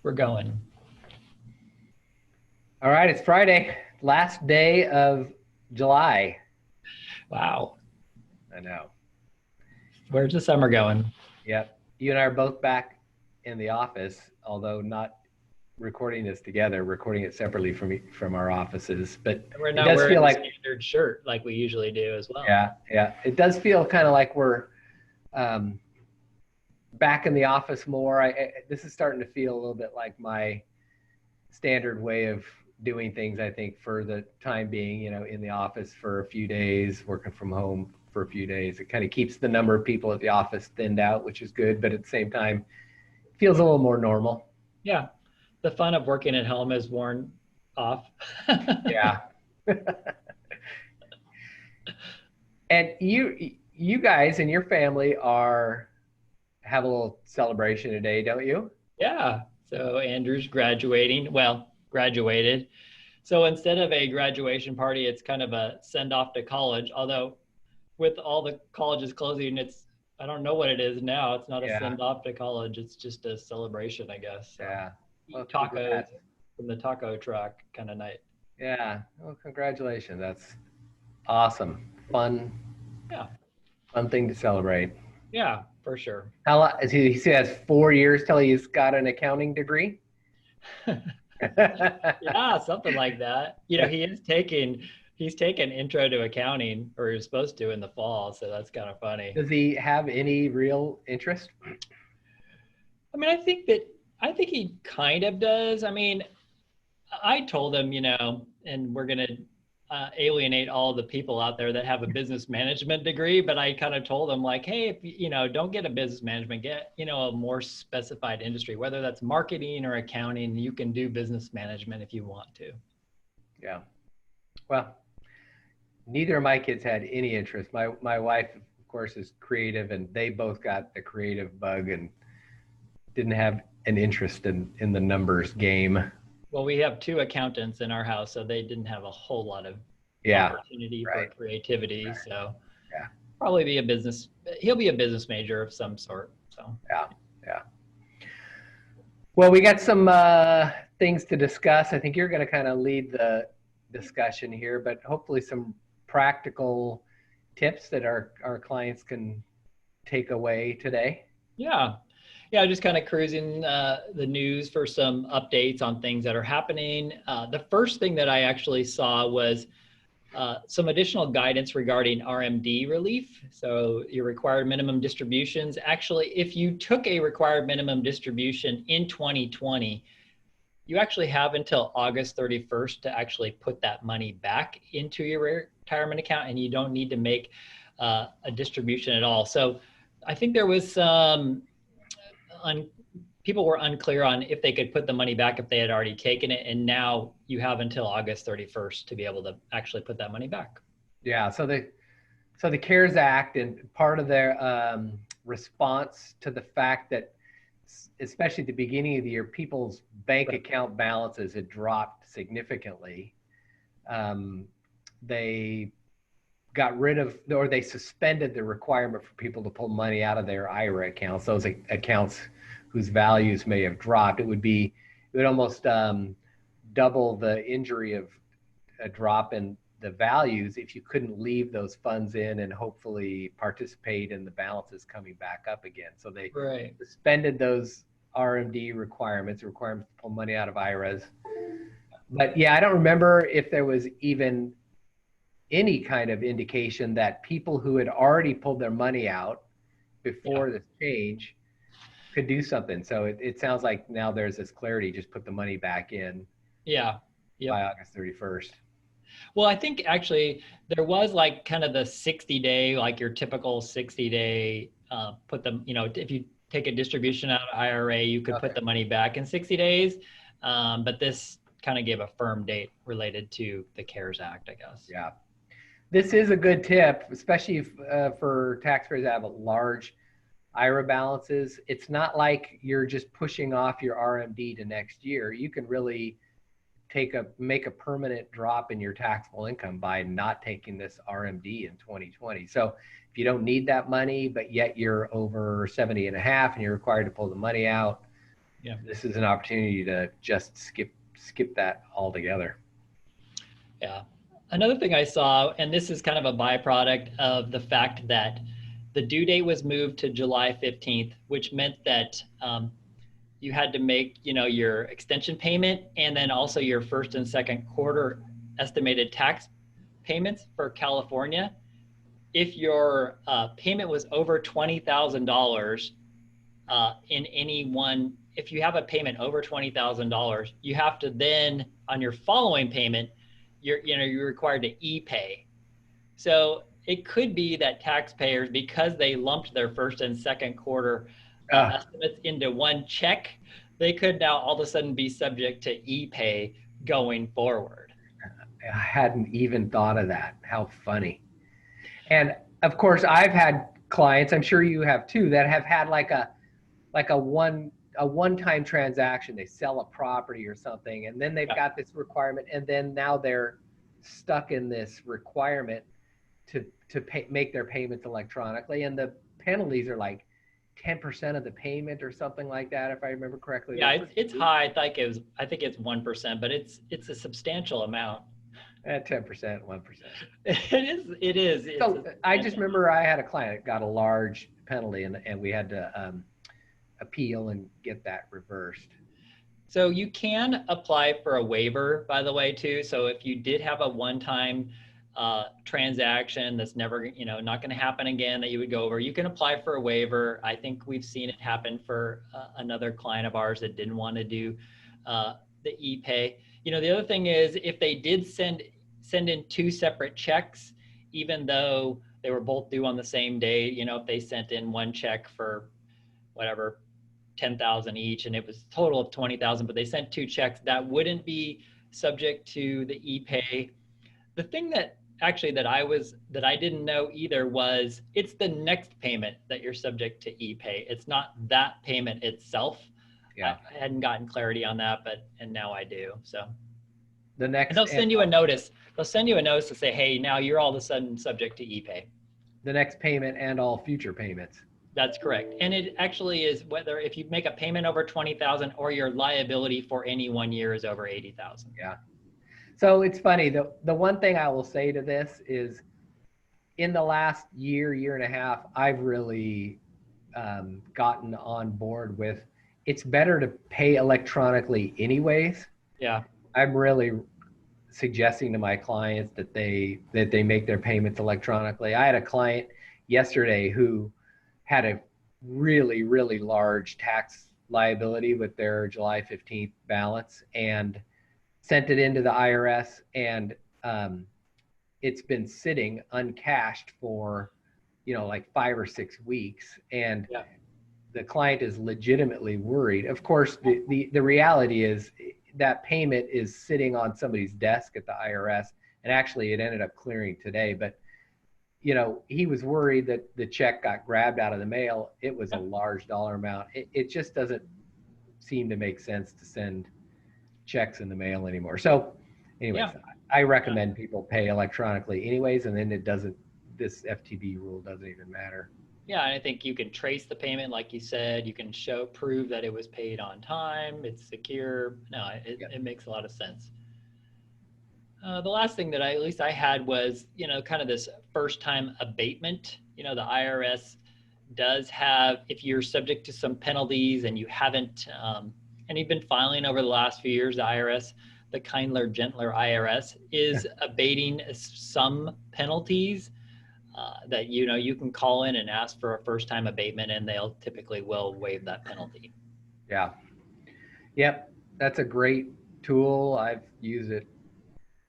We're going. All right, it's Friday, last day of July. Wow. I know. Where's the summer going? Yep. You and I are both back in the office, although not recording this together, recording it separately from our offices. But And we're it not does wearing feel the like, standard shirt like we usually do as well. yeah, it does feel kind of like we're um, back in the office more. This is starting to feel a little bit like my standard way of doing things, I think, for the time being, in the office for a few days, working from home for a few days. It kind of keeps the number of people at the office thinned out, which is good, but at the same time, it feels a little more normal. Yeah. The fun of working at home is worn off. Yeah. And you guys and your family have a little celebration today, don't you? Yeah. So Andrew's graduating. Well, graduated. So instead of a graduation party, it's kind of a send off to college. Although with all the colleges closing, I don't know what it is now. It's not a Yeah. send off to college. It's just a celebration, I guess. So Yeah. Well, eat tacos congrats. from the taco truck kind of night. Yeah. Well, congratulations. That's awesome. Yeah. Fun thing to celebrate. Yeah, for sure. How long, he has 4 years till he's got an accounting degree? Yeah, something like that. He's taken intro to accounting, or he's supposed to in the fall, so that's kind of funny. Does he have any real interest? I mean, I think he kind of does. I mean, I told him, and we're gonna alienate all the people out there that have a business management degree, but I kind of told him like, hey, if don't get a business management, get a more specified industry, whether that's marketing or accounting. You can do business management if you want to. Yeah. Well, neither of my kids had any interest. My wife, of course, is creative, and they both got the creative bug and didn't have an interest in the numbers game. Well, we have two accountants in our house, so they didn't have a whole lot of Yeah. opportunity Right. for creativity. Right. So Yeah. probably he'll be a business major of some sort. So yeah. Well, we got some things to discuss. I think you're going to kind of lead the discussion here, but hopefully some practical tips that our clients can take away today. yeah, just kind of cruising the news for some updates on things that are happening. The first thing that I actually saw was some additional guidance regarding RMD relief. So your required minimum distributions. Actually, if you took a required minimum distribution in 2020, you actually have until August 31st to actually put that money back into your retirement account, and you don't need to make a distribution at all. So I think there was some people were unclear on if they could put the money back if they had already taken it. And now you have until August 31st to be able to actually put that money back. Yeah. So the CARES Act, and part of their response to the fact that, especially at the beginning of the year, people's bank account balances had dropped significantly. They got rid of, or they suspended the requirement for people to pull money out of their IRA accounts, those accounts whose values may have dropped. It would almost double the injury of a drop in the values if you couldn't leave those funds in and hopefully participate in the balances coming back up again. So they suspended those RMD requirements to pull money out of IRAs. But yeah, I don't remember if there was even any kind of indication that people who had already pulled their money out before this change could do something. So it sounds like now there's this clarity, just put the money back in by August 31st. Well, I think actually there was like kind of the 60-day, like your typical 60-day, put them, if you take a distribution out of IRA, you could put the money back in 60 days. But this kind of gave a firm date related to the CARES Act, I guess. Yeah. This is a good tip, especially for taxpayers that have large IRA balances. It's not like you're just pushing off your RMD to next year. You can really make a permanent drop in your taxable income by not taking this RMD in 2020. So if you don't need that money, but yet you're over 70 and a half and you're required to pull the money out, Yeah. This is an opportunity to just skip that altogether. Yeah. Another thing I saw, and this is kind of a byproduct of the fact that the due date was moved to July 15th, which meant that you had to make, your extension payment and then also your first and second quarter estimated tax payments for California. If your payment was over $20,000 in any one, if you have a payment over $20,000, you have to then on your following payment, you're required to e-pay. So it could be that taxpayers, because they lumped their first and second quarter estimates into one check, they could now all of a sudden be subject to e-pay going forward. I hadn't even thought of that. How funny. And of course, I've had clients, I'm sure you have too, that have had like a one-time transaction. They sell a property or something, and then they've got this requirement, and then now they're stuck in this requirement to make their payments electronically, and the penalties are like 10% of the payment or something like that, if I remember correctly. Yeah, it's high. I think it's 1%, but it's a substantial amount. 10%, 1%. It is. So I just remember I had a client that got a large penalty, and we had to appeal and get that reversed. So you can apply for a waiver, by the way, too. So if you did have a one-time transaction that's never, not going to happen again, that you would go over, you can apply for a waiver. I think we've seen it happen for another client of ours that didn't want to do the e-pay. The other thing is, if they did send in two separate checks, even though they were both due on the same day, if they sent in one check for whatever, 10,000 each, and it was a total of 20,000, but they sent two checks, that wouldn't be subject to the e-pay. The thing that I didn't know either was it's the next payment that you're subject to e-pay. It's not that payment itself. Yeah. I hadn't gotten clarity on that, and now I do. So the next, and they'll send you a notice. They'll send you a notice to say, hey, now you're all of a sudden subject to e-pay. The next payment and all future payments. That's correct. And it actually is whether if you make a payment over 20,000 or your liability for any 1 year is over 80,000. Yeah. So it's funny. The one thing I will say to this is, in the last year and a half, I've really gotten on board with, it's better to pay electronically anyways. Yeah. I'm really suggesting to my clients that they make their payments electronically. I had a client yesterday who had a really, really large tax liability with their July 15th balance and sent it into the IRS, and it's been sitting uncashed for, like 5 or 6 weeks. And the client is legitimately worried. Of course, the reality is that payment is sitting on somebody's desk at the IRS, and actually it ended up clearing today, but he was worried that the check got grabbed out of the mail. It was a large dollar amount. It just doesn't seem to make sense to send checks in the mail anymore. So anyways, I recommend people pay electronically anyways, and then this FTB rule doesn't even matter. Yeah, and I think you can trace the payment, like you said. You can prove that it was paid on time. It's secure. No, it makes a lot of sense. The last thing that at least I had was, kind of this first time abatement. The IRS does have, if you're subject to some penalties and you haven't, and you've been filing over the last few years, the IRS, the kindler, gentler IRS is abating some penalties that, you can call in and ask for a first time abatement, and they'll typically will waive that penalty. Yeah. Yep. That's a great tool. I've used it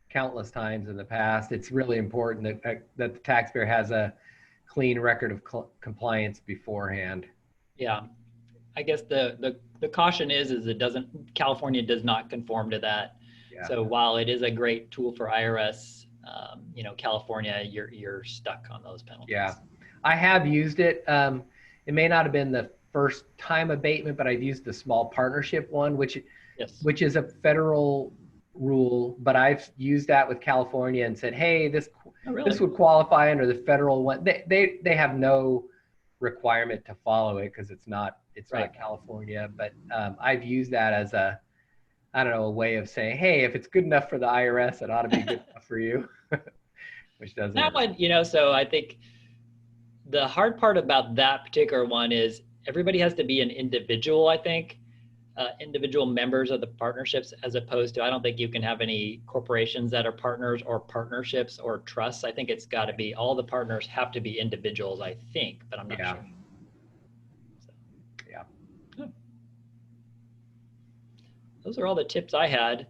countless times in the past. It's really important that the taxpayer has a clean record of compliance beforehand. Yeah, I guess the caution is California does not conform to that. Yeah. So while it is a great tool for IRS, California, you're stuck on those penalties. Yeah, I have used it. It may not have been the first time abatement, but I've used the small partnership one, which is a federal rule, but I've used that with California and said, hey, this would qualify under the federal one. They have no requirement to follow it because it's not It's Right. not California, but I've used that as a, I don't know, a way of saying, hey, if it's good enough for the IRS, it ought to be good enough for you, which doesn't That work. one, you know, so I think the hard part about that particular one is everybody has to be an individual, I think, individual members of the partnerships, as opposed to, I don't think you can have any corporations that are partners or partnerships or trusts. I think it's got to be, all the partners have to be individuals, I think, but I'm not Yeah. sure. So, Yeah. those are all the tips I had.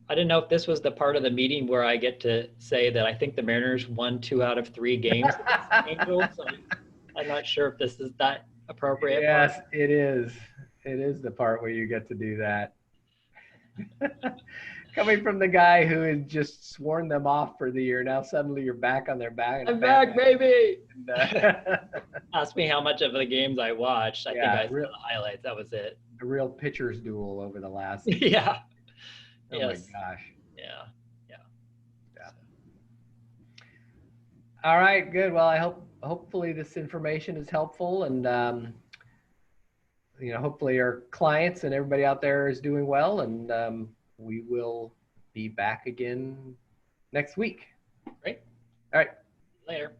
I didn't know if this was the part of the meeting where I get to say that I think the Mariners won 2 out of 3 games against the Angels. So I'm not sure if this is that appropriate part. Yes, it is. It is the part where you get to do that. Coming from the guy who had just sworn them off for the year, now suddenly you're back on their back and I'm back, baby. And, Ask me how much of the games I watched. I think yeah, I saw the highlights. That was it. a real pitcher's duel over the last. Yeah. Oh Yes. my gosh. Yeah. Yeah. All right, good. Well, hopefully this information is helpful, and hopefully our clients and everybody out there is doing well, and we will be back again next week. Great. All right. Later.